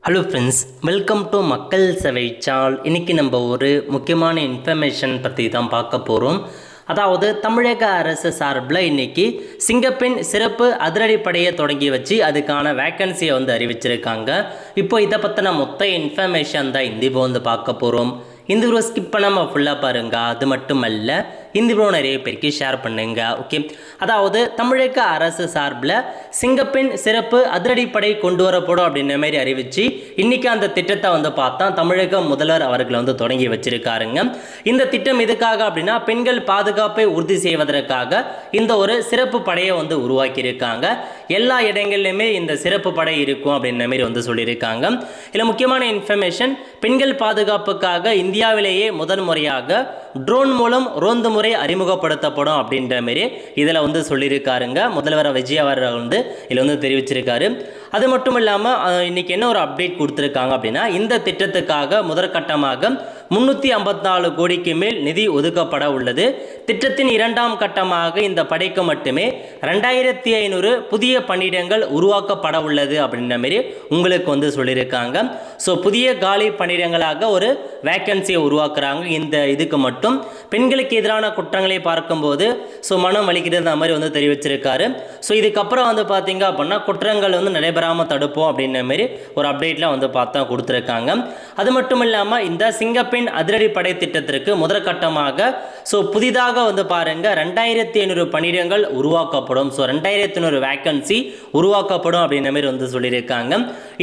Hello friends, welcome to மக்கள் சேவை channel. இன்றைக்கி நம்ம ஒரு முக்கியமான இன்ஃபர்மேஷன் பற்றி தான் பார்க்க போகிறோம். அதாவது தமிழக அரசு சார்பில் இன்றைக்கி சிங்கப்பெண் சிறப்பு அதிரடிப்படையை தொடங்கி வச்சு அதுக்கான வேக்கன்சியை அறிவிச்சிருக்காங்க. இப்போ இதை பற்றின மொத்த இன்ஃபர்மேஷன் தான் இந்த இப்போ பார்க்க போகிறோம். இந்த வீடியோ ஸ்கிப் பண்ணாமல் ஃபுல்லாக பாருங்கள். அது மட்டுமல்ல, இந்த வீடியோ நிறைய பேருக்கு ஷேர் பண்ணுங்க. ஓகே, அதாவது தமிழக அரசு சார்பில் சிங்கப்பெண் சிறப்பு அதிரடிப்படை கொண்டு வரப்படும் அப்படின்ற மாதிரி அறிவிச்சு இன்றைக்கி அந்த திட்டத்தை பார்த்தா தமிழக முதல்வர் அவர்கள் தொடங்கி வச்சிருக்காருங்க. இந்த திட்டம் எதுக்காக அப்படின்னா, பெண்கள் பாதுகாப்பை உறுதி செய்வதற்காக இந்த ஒரு சிறப்பு படையை உருவாக்கியிருக்காங்க. எல்லா இடங்கள்லையுமே இந்த சிறப்பு படை இருக்கும் அப்படின்ற மாதிரி சொல்லியிருக்காங்க. இதில் முக்கியமான இன்ஃபர்மேஷன், பெண்கள் பாதுகாப்புக்காக இந்தியாவிலேயே முதன் முறையாக ட்ரோன் மூலம் ரோந்து முறை அறிமுகப்படுத்தப்படும் அப்படின்ற மாதிரி இதில் சொல்லியிருக்காருங்க. முதல்வர் விஜய் அவர்கள் இதில் தெரிவிச்சிருக்காரு. அது மட்டும் இல்லாமல் இன்றைக்கி என்ன ஒரு அப்டேட் கொடுத்துருக்காங்க அப்படின்னா, இந்த திட்டத்துக்காக முதற்கட்டமாக 354 கோடிக்கு மேல் நிதி ஒதுக்கப்பட உள்ளது. திட்டத்தின் இரண்டாம் கட்டமாக இந்த படைக்கு மட்டுமே 2500 புதிய பணியிடங்கள் உருவாக்கப்பட உள்ளது அப்படின்ற மாதிரி உங்களுக்கு சொல்லியிருக்காங்க. ஸோ புதிய காலி பணியிடங்களாக ஒரு வேக்கன்சியை உருவாக்குறாங்க. இந்த இதுக்கு மட்டும் பெண்களுக்கு எதிரான குற்றங்களை பார்க்கும்போது மனம் வலிக்கிறது அந்த மாதிரி தெரிவிச்சிருக்காரு. ஸோ இதுக்கப்புறம் பார்த்தீங்க அப்படின்னா குற்றங்கள் நடைபெறாமல் தடுப்போம் அப்படின்ற மாதிரி ஒரு அப்டேட்லாம் பார்த்தா கொடுத்துருக்காங்க. அது மட்டும் இல்லாமல் இந்த சிங்கப்பெண் அதிரடிப்படை திட்டத்திற்கு முதற்கட்டமாக புதிதாக பாருங்க 2500 பணியிடங்கள் உருவாக்கப்படும். 2500 வேக்கன்சி உருவாக்கப்படும் அப்படின்ற மாதிரி சொல்லியிருக்காங்க.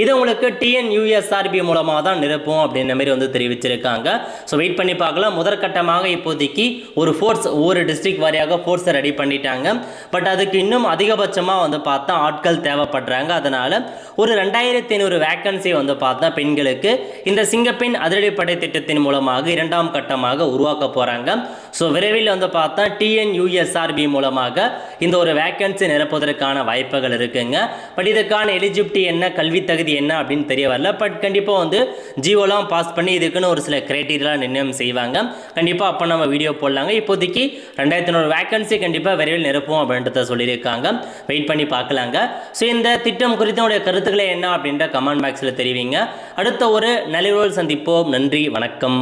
இது உங்களுக்கு TNUSRB மூலமாக தான் நிரப்பும் அப்படின்ற மாதிரி தெரிவிச்சிருக்காங்க. ஸோ வெயிட் பண்ணி பார்க்கலாம். முதற்கட்டமாக இப்போதைக்கு ஒரு ஃபோர்ஸ் ஒவ்வொரு டிஸ்ட்ரிக்ட் வாரியாக ஃபோர்ஸை ரெடி பண்ணிட்டாங்க. பட் அதுக்கு இன்னும் அதிகபட்சமாக பார்த்தா ஆட்கள் தேவைப்படுறாங்க. அதனால் ஒரு 2500 வேக்கன்சி பார்த்தா பெண்களுக்கு இந்த சிங்கப்பெண் அதிரடிப்படை திட்டத்தின் மூலமாக இரண்டாம் கட்டமாக உருவாக்க போகிறாங்க. ஸோ விரைவில் பார்த்தா TNUSRB மூலமாக இந்த ஒரு வேக்கன்சி நிரப்புவதற்கான வாய்ப்புகள் இருக்குங்க. பட் இதுக்கான எலிஜிபிலிட்டி என்ன, கல்வி தகுதி என்ன அப்படின்னு தெரிய வரல. பட் கண்டிப்பாக ஜியோலாம் பாஸ் பண்ணி இதுக்குன்னு ஒரு சில கிரைட்டீரியா நிர்ணயம் செய்வாங்க. கண்டிப்பாக அப்போ நம்ம வீடியோ போடலாங்க. இப்போதைக்கு 2500 வேக்கன்சி கண்டிப்பாக விரைவில் நிரப்பும் அப்படின்றத சொல்லியிருக்காங்க. வெயிட் பண்ணி பார்க்கலாங்க. ஸோ இந்த திட்டம் குறித்த உடைய கருத்துக்களை என்ன அப்படின்ற கமெண்ட் பாக்ஸில் தெரிவிங்க. அடுத்த ஒரு நல்ல சந்திப்போம். நன்றி, வணக்கம்.